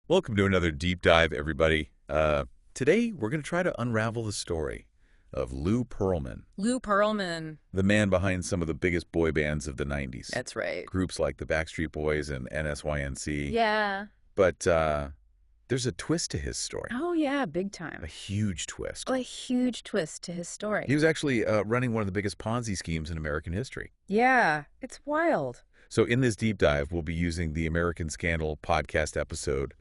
Welcome to another deep dive, everybody. Today, we're going to try to unravel the story of Lou Pearlman, Lou Pearlman. the man behind some of the biggest boy bands of the 90s. That's right. Groups like the Backstreet Boys and NSYNC. Yeah. But there's a twist to his story, Oh, yeah, big time. a huge twist. A huge twist to his story. He was actually running one of the biggest Ponzi schemes in American history. Yeah, it's wild. So in this deep dive, we'll be using the American Scandal podcast episode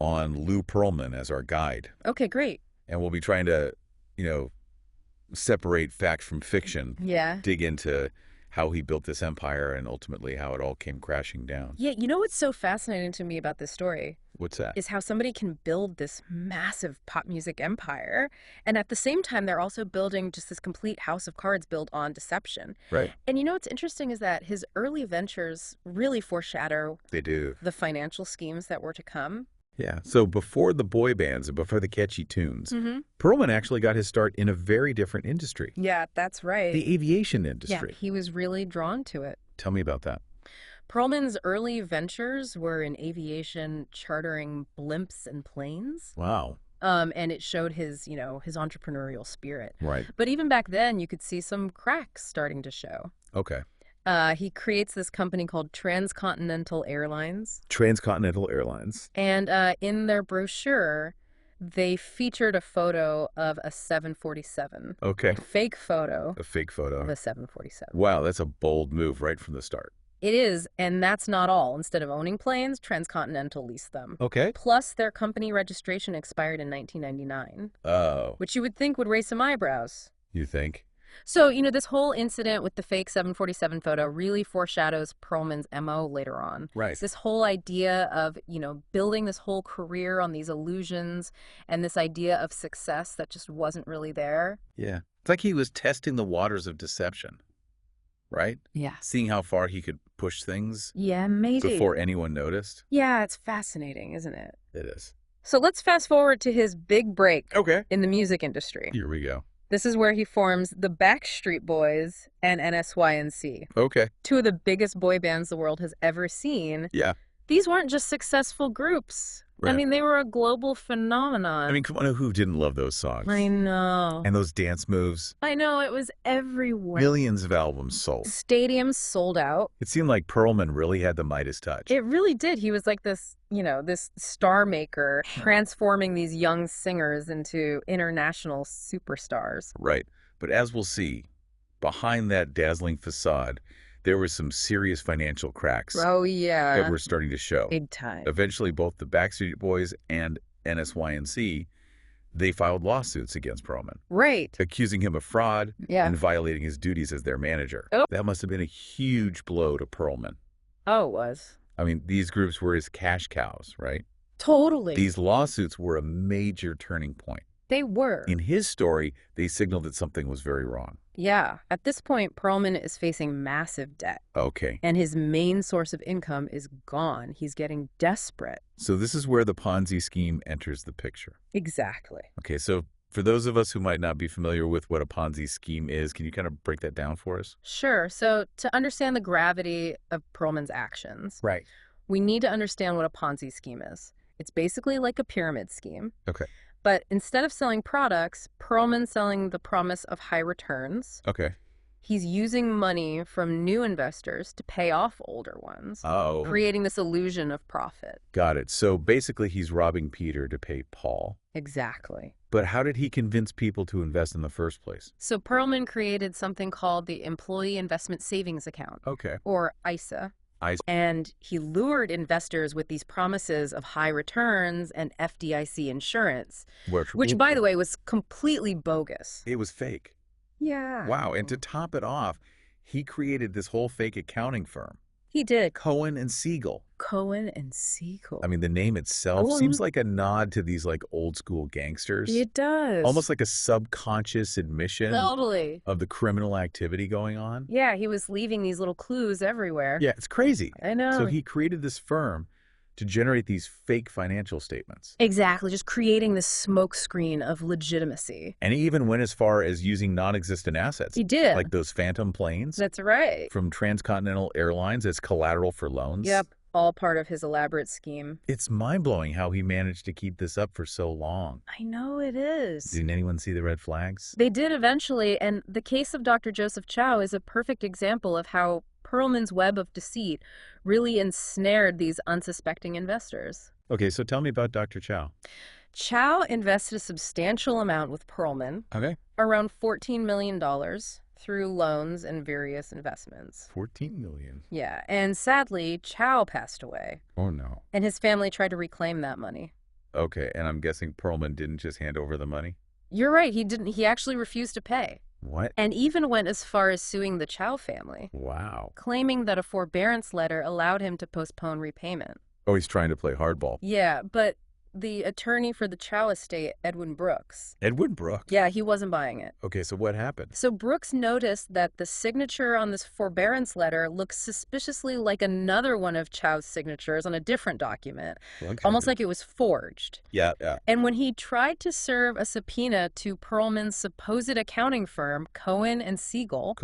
on Lou Pearlman as our guide. Okay, great. And we'll be trying to, separate fact from fiction, Yeah. dig into how he built this empire and ultimately how it all came crashing down. Yeah, you know what's so fascinating to me about this story What's that? is how somebody can build this massive pop music empire, and at the same time, they're also building just this complete house of cards built on deception. Right. And you know what's interesting is that his early ventures really foreshadow They do. the financial schemes that were to come. Yeah. So before the boy bands and before the catchy tunes, Mm-hmm. Pearlman actually got his start in a very different industry, Yeah, that's right. the aviation Yeah, industry. he was really drawn to it. Tell me about that. Pearlman's early ventures were in aviation, chartering blimps and planes. Wow. And it showed his entrepreneurial spirit. Right. But even back then, you could see some cracks starting to show. Okay. He creates this company called Transcontinental Airlines. Transcontinental Airlines. And in their brochure, they featured a photo of a 747. Okay. A fake photo A fake photo. of a 747. Wow, that's a bold move right from the start. It is, and that's not all. Instead of owning planes, Transcontinental leased them. Okay. Plus, their company registration expired in 1999, Oh, which you would think would raise some eyebrows. you think? So, this whole incident with the fake 747 photo really foreshadows Pearlman's MO later on. Right. This whole idea of, building this whole career on these illusions and this idea of success that just wasn't really there. Yeah. It's like he was testing the waters of deception, right? Yeah. Seeing how far he could push things Yeah, maybe. before anyone noticed. Yeah, it's fascinating, isn't it? It is. So let's fast forward to his big break Okay. in the music industry. Here we go. This is where he forms the Backstreet Boys and NSYNC, Okay. two of the biggest boy bands the world has ever seen. Yeah. These weren't just successful groups. Right. I mean, they were a global phenomenon. I mean, come on, who didn't love those songs? I know. And those dance moves. I know, it was everywhere. Millions of albums sold. Stadiums sold out. It seemed like Pearlman really had the Midas touch. It really did. He was like this, this star maker, transforming these young singers into international superstars. Right. But as we'll see, behind that dazzling facade, there were some serious financial cracks Oh, that yeah. were starting to show. Big time. Eventually, both the Backstreet Boys and NSYNC, they filed lawsuits against Pearlman, Right. accusing him of fraud Yeah. and violating his duties as their manager. Oh. That must have been a huge blow to Pearlman. Oh, it was. I mean, these groups were his cash cows, right? Totally. These lawsuits were a major turning point. They were. In his story, they signaled that something was very wrong. Yeah. At this point, Pearlman is facing massive debt, Okay, and his main source of income is gone. He's getting desperate. so this is where the Ponzi scheme enters the picture. Exactly. Okay, so for those of us who might not be familiar with what a Ponzi scheme is, can you kind of break that down for us? Sure. So to understand the gravity of Pearlman's actions, Right. we need to understand what a Ponzi scheme is. It's basically like a pyramid scheme. Okay. But instead of selling products, Pearlman's selling the promise of high returns. Okay. He's using money from new investors to pay off older ones, Oh, creating this illusion of profit. got it. So basically he's robbing Peter to pay Paul. Exactly. But how did he convince people to invest in the first place? So Pearlman created something called the Employee Investment Savings Account, Okay. or ISA. ISA. And he lured investors with these promises of high returns and FDIC insurance, which, by the way, was completely bogus. It was fake. Yeah. Wow. And to top it off, he created this whole fake accounting firm, He did. Cohen and Siegel. Cohen and Siegel. I mean, the name itself Oh, seems like a nod to these like old school gangsters. It does. Almost like a subconscious admission Totally. of the criminal activity going on. Yeah, he was leaving these little clues everywhere. Yeah, it's crazy. I know. So he created this firm to generate these fake financial statements. Exactly, just creating this smokescreen of legitimacy. And he even went as far as using non-existent assets. He did. Like those phantom planes That's right. from Transcontinental Airlines as collateral for loans. Yep. all part of his elaborate scheme. It's mind-blowing how he managed to keep this up for so long. I know it is. Didn't anyone see the red flags? They did eventually, and the case of Dr. Joseph Chow is a perfect example of how Pearlman's web of deceit really ensnared these unsuspecting investors. Okay, so tell me about Dr. Chow. Chow invested a substantial amount with Pearlman, around $14 million, through loans and various investments. $14 million? Yeah, and sadly, Chow passed away. Oh, no. And his family tried to reclaim that money. Okay, and I'm guessing Pearlman didn't just hand over the money? You're right, he didn't. He actually refused to pay. What? And even went as far as suing the Chow family. Wow. Claiming that a forbearance letter allowed him to postpone repayment. Oh, he's trying to play hardball. Yeah, but the attorney for the Chow estate, Edwin Brooks. Edwin Brooks? Yeah, he wasn't buying it. Okay, so what happened? So Brooks noticed that the signature on this forbearance letter looks suspiciously like another one of Chow's signatures on a different document. Okay. Almost like it was forged. Yeah. And when he tried to serve a subpoena to Pearlman's supposed accounting firm, Cohen and Siegel,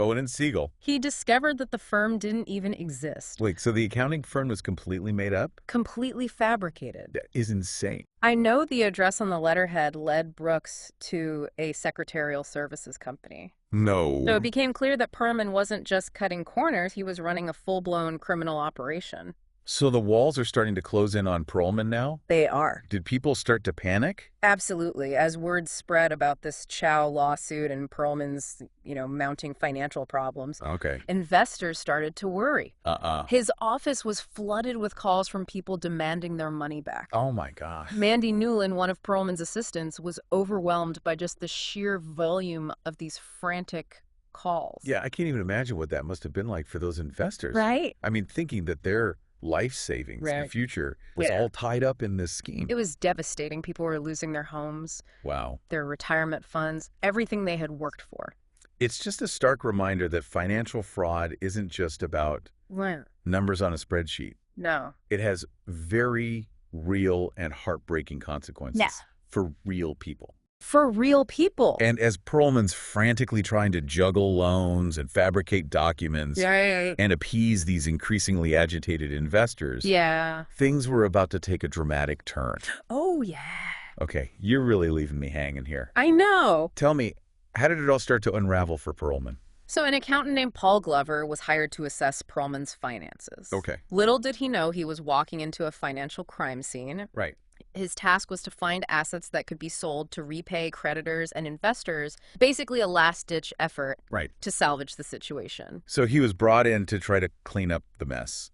he discovered that the firm didn't even exist. Wait, so the accounting firm was completely made up? Completely fabricated. That is insane. I know the address on the letterhead led Brooks to a secretarial services company. No. So it became clear that Pearlman wasn't just cutting corners, he was running a full-blown criminal operation. So the walls are starting to close in on Pearlman now? They are. Did people start to panic? Absolutely. As word spread about this Chow lawsuit and Pearlman's, mounting financial problems, Okay. investors started to worry. His office was flooded with calls from people demanding their money back. Oh, my gosh. Mandy Newland, one of Pearlman's assistants, was overwhelmed by just the sheer volume of these frantic calls. Yeah, I can't even imagine what that must have been like for those investors. Right? I mean, thinking that their life savings, the future, was all tied up in this scheme. It was devastating. People were losing their homes. Wow. Their retirement funds, everything they had worked for. It's just a stark reminder that financial fraud isn't just about numbers on a spreadsheet. No. It has very real and heartbreaking consequences for real people. For real people. And as Pearlman's frantically trying to juggle loans and fabricate documents and appease these increasingly agitated investors, things were about to take a dramatic turn. Oh, yeah. Okay, you're really leaving me hanging here. I know. Tell me, how did it all start to unravel for Pearlman? So an accountant named Paul Glover was hired to assess Pearlman's finances. Okay. Little did he know he was walking into a financial crime scene. Right. His task was to find assets that could be sold to repay creditors and investors, basically a last-ditch effort to salvage the situation. So he was brought in to try to clean up the mess,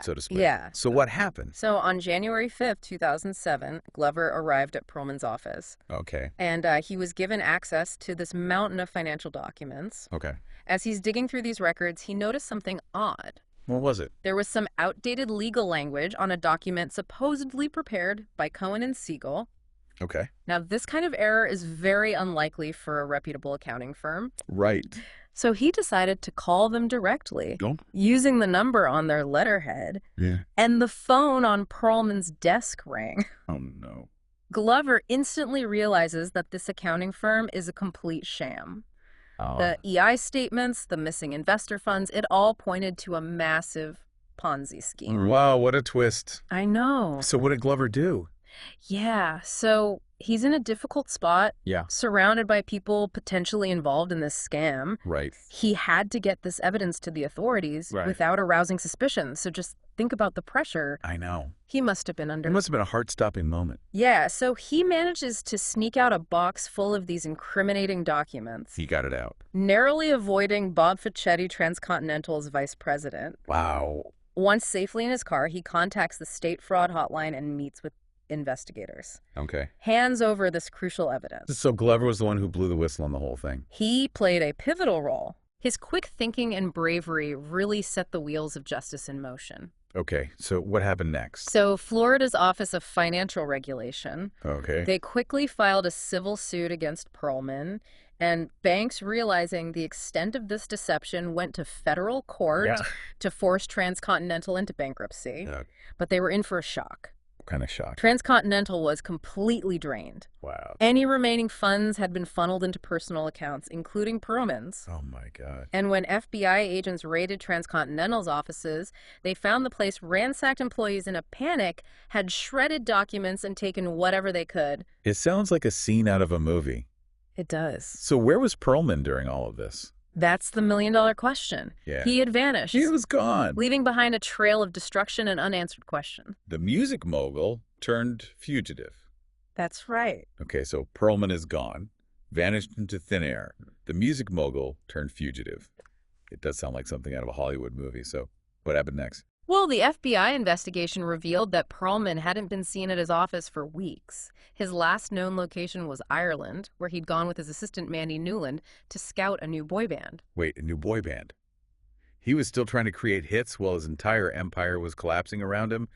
so to speak. Yeah. So what happened? So on January 5th, 2007, Glover arrived at Pearlman's office. Okay. And he was given access to this mountain of financial documents. Okay. As he's digging through these records, he noticed something odd. What was it? There was some outdated legal language on a document supposedly prepared by Cohen and Siegel. Okay. Now, this kind of error is very unlikely for a reputable accounting firm. Right. So he decided to call them directly, using the number on their letterhead. Yeah. And the phone on Pearlman's desk rang. Oh, no. Glover instantly realizes that this accounting firm is a complete sham. The EI statements, the missing investor funds, it all pointed to a massive Ponzi scheme. Wow, what a twist. I know. So what did Glover do? Yeah, so he's in a difficult spot. Yeah. Surrounded by people potentially involved in this scam. Right. He had to get this evidence to the authorities without arousing suspicion. So just think about the pressure. I know. He must have been under. It must have been a heart-stopping moment. Yeah, so he manages to sneak out a box full of these incriminating documents. He got it out. Narrowly avoiding Bob Fischetti, Transcontinental's vice president. Wow. Once safely in his car, he contacts the state fraud hotline and meets with investigators. Okay. Hands over this crucial evidence. So Glover was the one who blew the whistle on the whole thing. He played a pivotal role. His quick thinking and bravery really set the wheels of justice in motion. Okay, so what happened next? So Florida's Office of Financial Regulation, they quickly filed a civil suit against Pearlman, and banks, realizing the extent of this deception, went to federal court to force Transcontinental into bankruptcy. But they were in for a shock. kind of shock? Transcontinental was completely drained. Wow. Any remaining funds had been funneled into personal accounts, including Pearlman's. Oh, my God. And when FBI agents raided Transcontinental's offices, they found the place ransacked. Employees in a panic had shredded documents and taken whatever they could. It sounds like a scene out of a movie. It does. So where was Pearlman during all of this? That's the million-dollar question. Yeah. He had vanished. He was gone. Leaving behind a trail of destruction and unanswered questions. The music mogul turned fugitive. That's right. Okay, so Pearlman is gone, vanished into thin air. The music mogul turned fugitive. It does sound like something out of a Hollywood movie, so what happened next? Well, the FBI investigation revealed that Pearlman hadn't been seen at his office for weeks. His last known location was Ireland, where he'd gone with his assistant Mandy Newland to scout a new boy band. Wait, a new boy band? He was still trying to create hits while his entire empire was collapsing around him?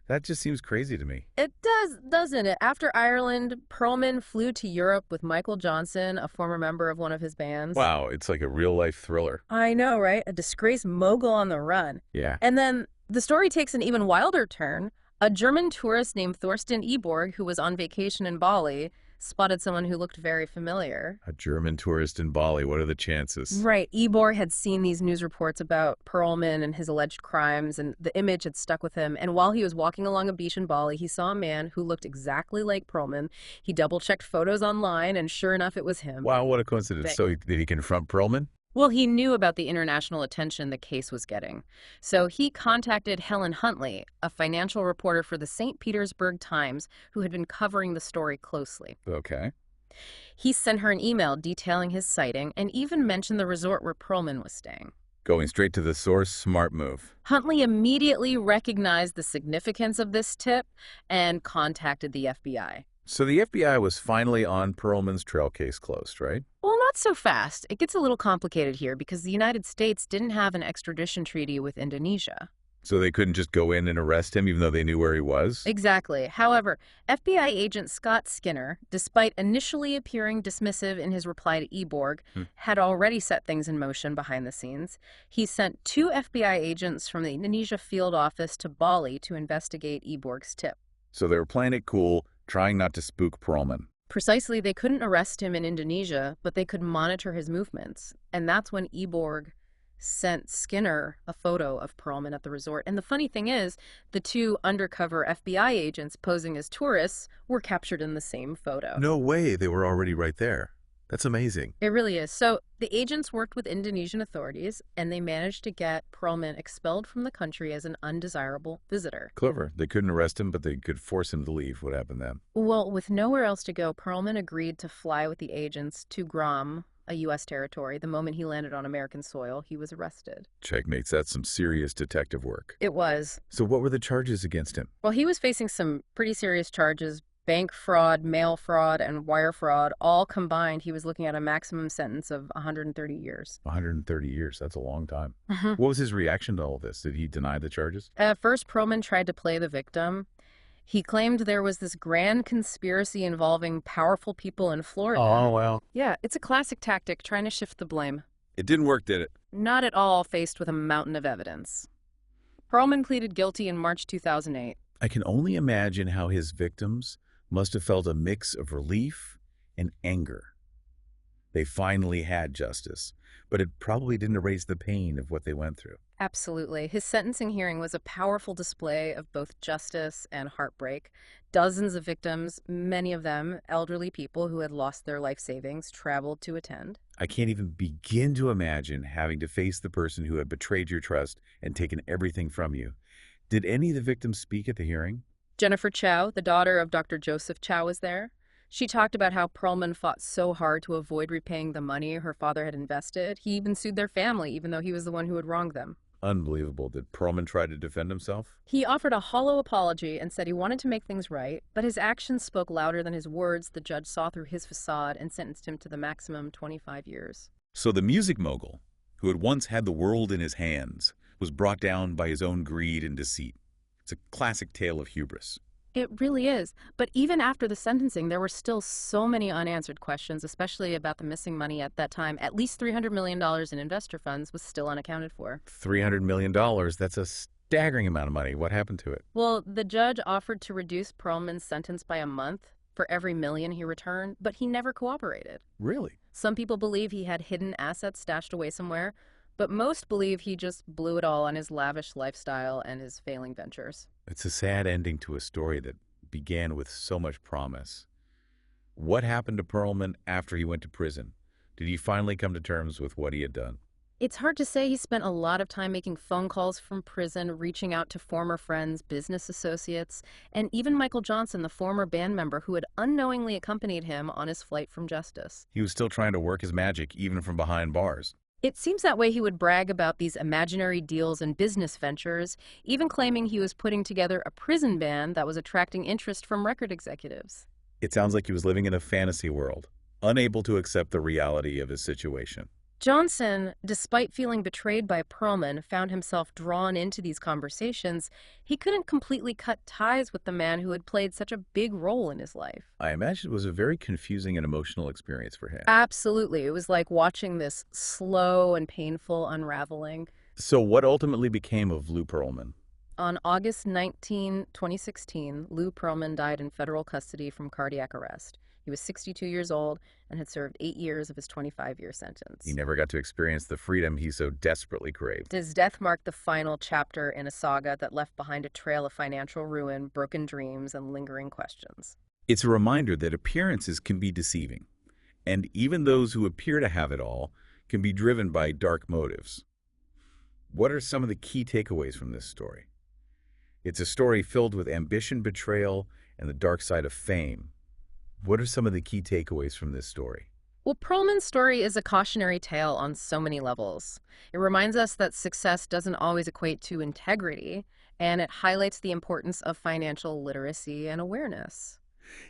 That just seems crazy to me. It does, doesn't it? After Ireland, Pearlman flew to Europe with Michael Johnson, a former member of one of his bands. Wow, it's like a real-life thriller. I know, right? A disgraced mogul on the run. Yeah. And then the story takes an even wilder turn. A German tourist named Thorsten Eborg, who was on vacation in Bali, spotted someone who looked very familiar. A German tourist in Bali, what are the chances? Right. Eborg had seen these news reports about Pearlman and his alleged crimes, and the image had stuck with him. And while he was walking along a beach in Bali, he saw a man who looked exactly like Pearlman. He double-checked photos online, and sure enough, it was him. Wow, what a coincidence. So did he confront Pearlman? Well, he knew about the international attention the case was getting. So he contacted Helen Huntley, a financial reporter for the St. Petersburg Times, who had been covering the story closely. Okay. He sent her an email detailing his sighting and even mentioned the resort where Pearlman was staying. Going straight to the source, smart move. Huntley immediately recognized the significance of this tip and contacted the FBI. So the FBI was finally on Pearlman's trail, case closed, right? Well, not so fast. It gets a little complicated here because the United States didn't have an extradition treaty with Indonesia. So they couldn't just go in and arrest him even though they knew where he was? Exactly. However, FBI agent Scott Skinner, despite initially appearing dismissive in his reply to Eborg, had already set things in motion behind the scenes. He sent 2 FBI agents from the Indonesia field office to Bali to investigate Eborg's tip. So they were playing it cool, trying not to spook Pearlman. Precisely, they couldn't arrest him in Indonesia, but they could monitor his movements. And that's when Eborg sent Skinner a photo of Pearlman at the resort. And the funny thing is, the 2 undercover FBI agents posing as tourists were captured in the same photo. No way, they were already right there. That's amazing. It really is. So the agents worked with Indonesian authorities, and they managed to get Pearlman expelled from the country as an undesirable visitor. Clever. They couldn't arrest him, but they could force him to leave. What happened then? Well, with nowhere else to go, Pearlman agreed to fly with the agents to Guam, a U.S. territory. The moment he landed on American soil, he was arrested. Checkmates. That's some serious detective work. It was. So what were the charges against him? Well, he was facing some pretty serious charges. Bank fraud, mail fraud, and wire fraud, all combined, he was looking at a maximum sentence of 130 years. 130 years. That's a long time. What was his reaction to all this? Did he deny the charges? At first, Pearlman tried to play the victim. He claimed there was this grand conspiracy involving powerful people in Florida. Oh, well. Yeah, it's a classic tactic, trying to shift the blame. It didn't work, did it? Not at all, faced with a mountain of evidence. Pearlman pleaded guilty in March 2008. I can only imagine how his victims must have felt a mix of relief and anger. They finally had justice, but it probably didn't erase the pain of what they went through. Absolutely. His sentencing hearing was a powerful display of both justice and heartbreak. Dozens of victims, many of them elderly people who had lost their life savings, traveled to attend. I can't even begin to imagine having to face the person who had betrayed your trust and taken everything from you. Did any of the victims speak at the hearing? Jennifer Chow, the daughter of Dr. Joseph Chow, was there. She talked about how Pearlman fought so hard to avoid repaying the money her father had invested. He even sued their family, even though he was the one who had wronged them. Unbelievable. Did Pearlman try to defend himself? He offered a hollow apology and said he wanted to make things right, but his actions spoke louder than his words. The judge saw through his facade and sentenced him to the maximum 25 years. So the music mogul, who had once had the world in his hands, was brought down by his own greed and deceit. It's a classic tale of hubris. It really is. But even after the sentencing, there were still so many unanswered questions, especially about the missing money at that time. At least $300 million in investor funds was still unaccounted for. $300 million, that's a staggering amount of money. What happened to it? Well, the judge offered to reduce Pearlman's sentence by a month for every million he returned, but he never cooperated. Really? Some people believe he had hidden assets stashed away somewhere, but most believe he just blew it all on his lavish lifestyle and his failing ventures. It's a sad ending to a story that began with so much promise. What happened to Pearlman after he went to prison? Did he finally come to terms with what he had done? It's hard to say. He spent a lot of time making phone calls from prison, reaching out to former friends, business associates, and even Michael Johnson, the former band member who had unknowingly accompanied him on his flight from justice. He was still trying to work his magic, even from behind bars. It seems that way he would brag about these imaginary deals and business ventures, even claiming he was putting together a prison band that was attracting interest from record executives. It sounds like he was living in a fantasy world, unable to accept the reality of his situation. Johnson, despite feeling betrayed by Pearlman, found himself drawn into these conversations. He couldn't completely cut ties with the man who had played such a big role in his life. I imagine it was a very confusing and emotional experience for him. Absolutely. It was like watching this slow and painful unraveling. So what ultimately became of Lou Pearlman? On August 19, 2016, Lou Pearlman died in federal custody from cardiac arrest. He was 62 years old and had served 8 years of his 25-year sentence. He never got to experience the freedom he so desperately craved. His death marked the final chapter in a saga that left behind a trail of financial ruin, broken dreams, and lingering questions. It's a reminder that appearances can be deceiving, and even those who appear to have it all can be driven by dark motives. What are some of the key takeaways from this story? It's a story filled with ambition, betrayal, and the dark side of fame. What are some of the key takeaways from this story? Well, Pearlman's story is a cautionary tale on so many levels. It reminds us that success doesn't always equate to integrity, and it highlights the importance of financial literacy and awareness.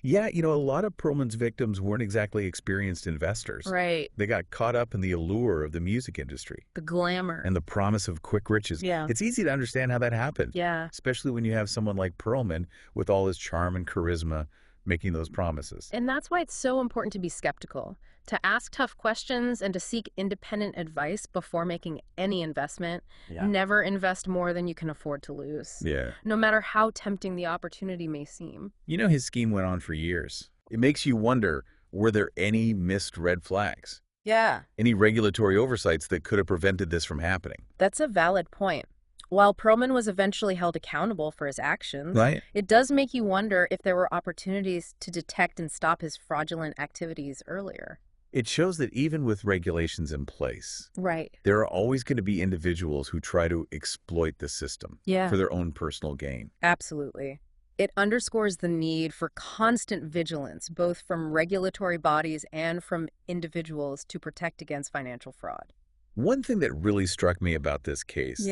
Yeah, a lot of Pearlman's victims weren't exactly experienced investors. Right. They got caught up in the allure of the music industry The glamour. and the promise of quick riches. Yeah. It's easy to understand how that happened, Yeah. especially when you have someone like Pearlman with all his charm and charisma making those promises. And that's why it's so important to be skeptical, to ask tough questions and to seek independent advice before making any investment. Yeah. Never invest more than you can afford to lose, Yeah. no matter how tempting the opportunity may seem. His scheme went on for years. It makes you wonder, were there any missed red flags? Yeah. Any regulatory oversights that could have prevented this from happening? That's a valid point. While Pearlman was eventually held accountable for his actions, Right. it does make you wonder if there were opportunities to detect and stop his fraudulent activities earlier. It shows that even with regulations in place, Right. there are always going to be individuals who try to exploit the system Yeah. for their own personal gain. Absolutely. It underscores the need for constant vigilance, both from regulatory bodies and from individuals, to protect against financial fraud. One thing that really struck me about this case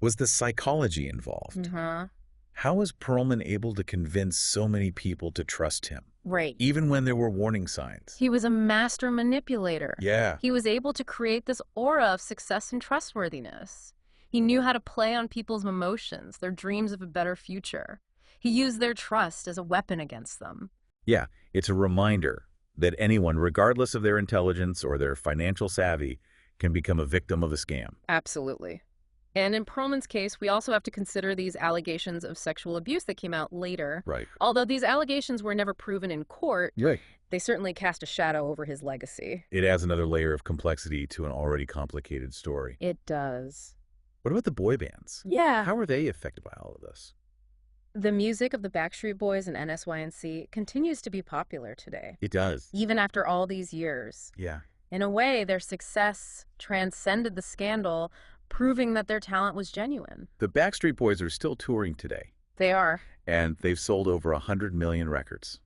was the psychology involved. Mm-hmm. How was Pearlman able to convince so many people to trust him, Right. even when there were warning signs? He was a master manipulator. Yeah. He was able to create this aura of success and trustworthiness. He knew how to play on people's emotions, their dreams of a better future. He used their trust as a weapon against them. Yeah, it's a reminder that anyone, regardless of their intelligence or their financial savvy, can become a victim of a scam. Absolutely. And in Pearlman's case, we also have to consider these allegations of sexual abuse that came out later. Right. Although these allegations were never proven in court, Yeah. they certainly cast a shadow over his legacy. It adds another layer of complexity to an already complicated story. It does. What about the boy bands? Yeah. How are they affected by all of this? The music of the Backstreet Boys and NSYNC continues to be popular today, It does. even after all these years. Yeah. In a way, their success transcended the scandal, proving that their talent was genuine. The Backstreet Boys are still touring today, They are. and they've sold over 100 million records.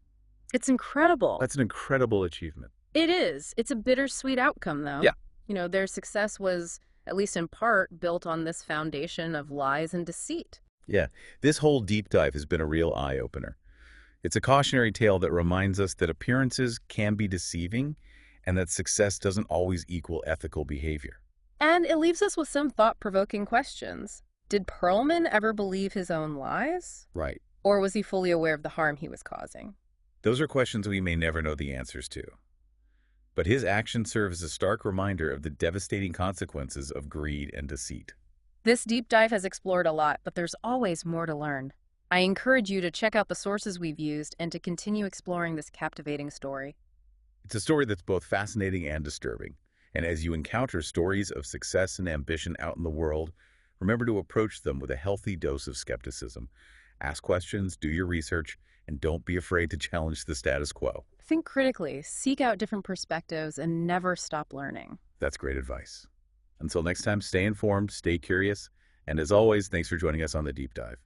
It's incredible. That's an incredible achievement. It is. It's a bittersweet outcome, though. Yeah. Their success was, at least in part, built on this foundation of lies and deceit. Yeah, this whole deep dive has been a real eye-opener. It's a cautionary tale that reminds us that appearances can be deceiving and that success doesn't always equal ethical behavior. And it leaves us with some thought-provoking questions. Did Pearlman ever believe his own lies? Right. Or was he fully aware of the harm he was causing? Those are questions we may never know the answers to. But his actions serve as a stark reminder of the devastating consequences of greed and deceit. This deep dive has explored a lot, but there's always more to learn. I encourage you to check out the sources we've used and to continue exploring this captivating story. It's a story that's both fascinating and disturbing. And as you encounter stories of success and ambition out in the world, remember to approach them with a healthy dose of skepticism. Ask questions, do your research, and don't be afraid to challenge the status quo. Think critically, seek out different perspectives, and never stop learning. That's great advice. Until next time, stay informed, stay curious, and as always, thanks for joining us on the Deep Dive.